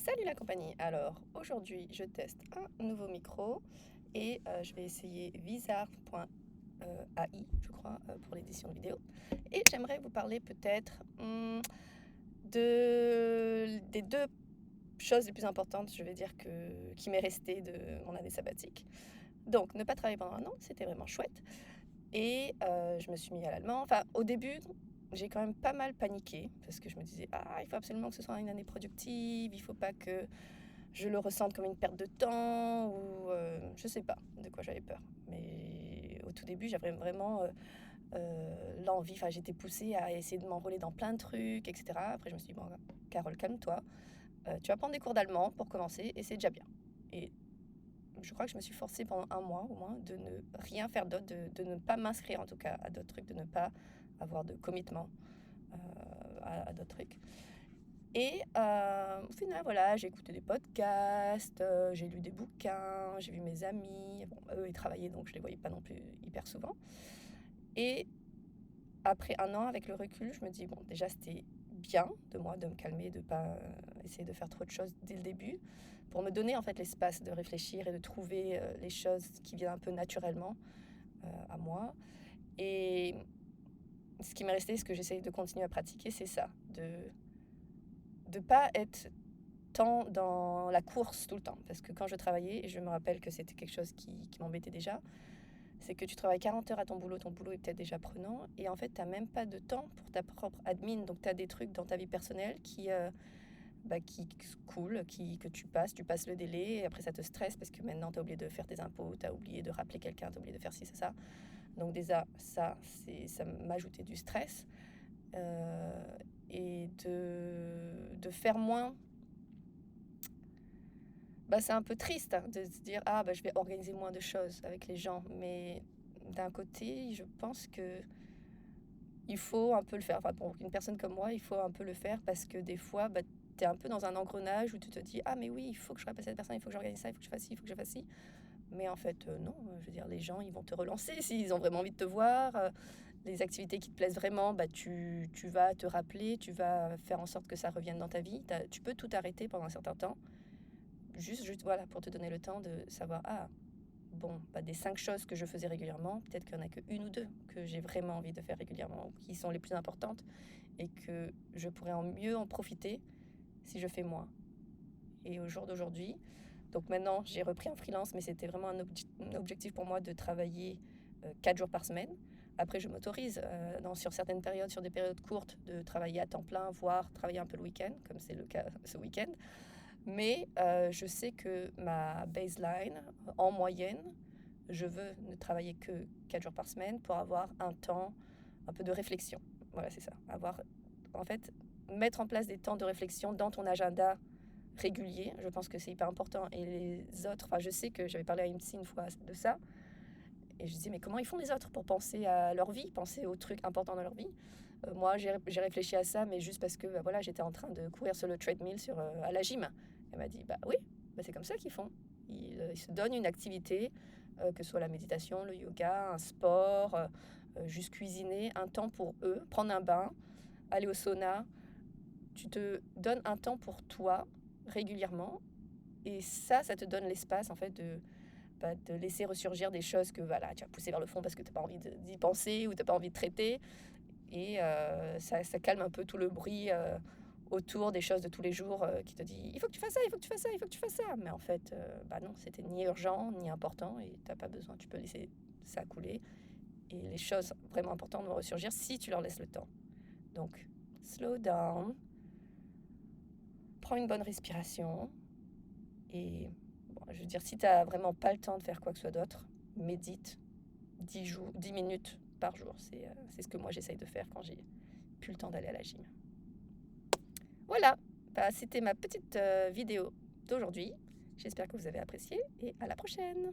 Salut la compagnie. Alors aujourd'hui je teste un nouveau micro et je vais essayer Visar.ai je crois pour l'édition de vidéo et j'aimerais vous parler peut-être des deux choses les plus importantes je vais dire qui m'est resté de mon année sabbatique. Donc ne pas travailler pendant un an, c'était vraiment chouette et je me suis mis à l'allemand. Enfin au début j'ai quand même pas mal paniqué parce que je me disais ah il faut absolument que ce soit une année productive, il faut pas que je le ressente comme une perte de temps ou je sais pas de quoi j'avais peur. Mais au tout début, j'avais vraiment l'envie, enfin j'étais poussée à essayer de m'enrôler dans plein de trucs, etc. Après, je me suis dit, bon, Carole, calme-toi. Tu vas prendre des cours d'allemand pour commencer et c'est déjà bien. Et je crois que je me suis forcée pendant un mois au moins de ne rien faire d'autre, de ne pas m'inscrire en tout cas à d'autres trucs, de ne pas avoir de commitment à d'autres trucs. Et au final, voilà, j'ai écouté des podcasts, j'ai lu des bouquins, j'ai vu mes amis. Bon, eux, ils travaillaient, donc je les voyais pas non plus hyper souvent. Et après un an, avec le recul, je me dis, bon, déjà, c'était bien de moi de me calmer, de pas essayer de faire trop de choses dès le début, pour me donner en fait l'espace de réfléchir et de trouver les choses qui viennent un peu naturellement à moi. Et ce qui m'est resté, ce que j'essaye de continuer à pratiquer, c'est ça, de pas être tant dans la course tout le temps. Parce que quand je travaillais, et je me rappelle que c'était quelque chose qui m'embêtait déjà, c'est que tu travailles 40 heures à ton boulot est peut-être déjà prenant, et en fait, tu n'as même pas de temps pour ta propre admin. Donc, tu as des trucs dans ta vie personnelle qui coulent, que tu passes le délai, et après, ça te stresse parce que maintenant, tu as oublié de faire tes impôts, tu as oublié de rappeler quelqu'un, tu as oublié de faire ci, c'est ça. Donc, déjà, ça m'ajoutait du stress. Et de faire moins. C'est un peu triste hein, de se dire ah je vais organiser moins de choses avec les gens, mais d'un côté je pense que il faut un peu le faire. Enfin, pour une personne comme moi il faut un peu le faire parce que des fois tu es un peu dans un engrenage où tu te dis ah mais oui il faut que je rappelle cette personne, il faut que j'organise ça, il faut que je fasse ci, il faut que je fasse ci, mais en fait non, je veux dire les gens ils vont te relancer s'ils ont vraiment envie de te voir, les activités qui te plaisent vraiment, tu vas te rappeler, tu vas faire en sorte que ça revienne dans ta vie. Tu peux tout arrêter pendant un certain temps. Juste voilà, pour te donner le temps de savoir, ah, bon, des 5 choses que je faisais régulièrement, peut-être qu'il n'y en a qu'une ou deux que j'ai vraiment envie de faire régulièrement, qui sont les plus importantes, et que je pourrais mieux en profiter si je fais moins. Et au jour d'aujourd'hui, donc maintenant j'ai repris en freelance, mais c'était vraiment un objectif pour moi de travailler 4 jours par semaine. Après, je m'autorise sur certaines périodes, sur des périodes courtes, de travailler à temps plein, voire travailler un peu le week-end, comme c'est le cas ce week-end. Mais je sais que ma baseline, en moyenne, je veux ne travailler que 4 jours par semaine pour avoir un temps, un peu de réflexion. Voilà, c'est ça. En fait, mettre en place des temps de réflexion dans ton agenda régulier, je pense que c'est hyper important. Et les autres, enfin, je sais que j'avais parlé à une psy une fois de ça, et je disais, mais comment ils font les autres pour penser à leur vie, penser aux trucs importants dans leur vie. Moi, j'ai réfléchi à ça, mais juste parce que voilà, j'étais en train de courir sur le treadmill à la gym. Elle m'a dit, bah oui, c'est comme ça qu'ils font. Ils se donnent une activité, que ce soit la méditation, le yoga, un sport, juste cuisiner, un temps pour eux, prendre un bain, aller au sauna. Tu te donnes un temps pour toi régulièrement, et ça te donne l'espace en fait de laisser ressurgir des choses que voilà, tu as poussé vers le fond parce que tu n'as pas envie d'y penser ou tu n'as pas envie de traiter. Et ça calme un peu tout le bruit autour des choses de tous les jours qui te dit il faut que tu fasses ça, il faut que tu fasses ça, il faut que tu fasses ça. Mais en fait, non, c'était ni urgent ni important et tu n'as pas besoin, tu peux laisser ça couler. Et les choses vraiment importantes vont ressurgir si tu leur laisses le temps. Donc, slow down, prends une bonne respiration et je veux dire, si tu n'as vraiment pas le temps de faire quoi que ce soit d'autre, médite 10 minutes par jour. C'est ce que moi j'essaye de faire quand j'ai plus le temps d'aller à la gym. Voilà, c'était ma petite vidéo d'aujourd'hui. J'espère que vous avez apprécié et à la prochaine.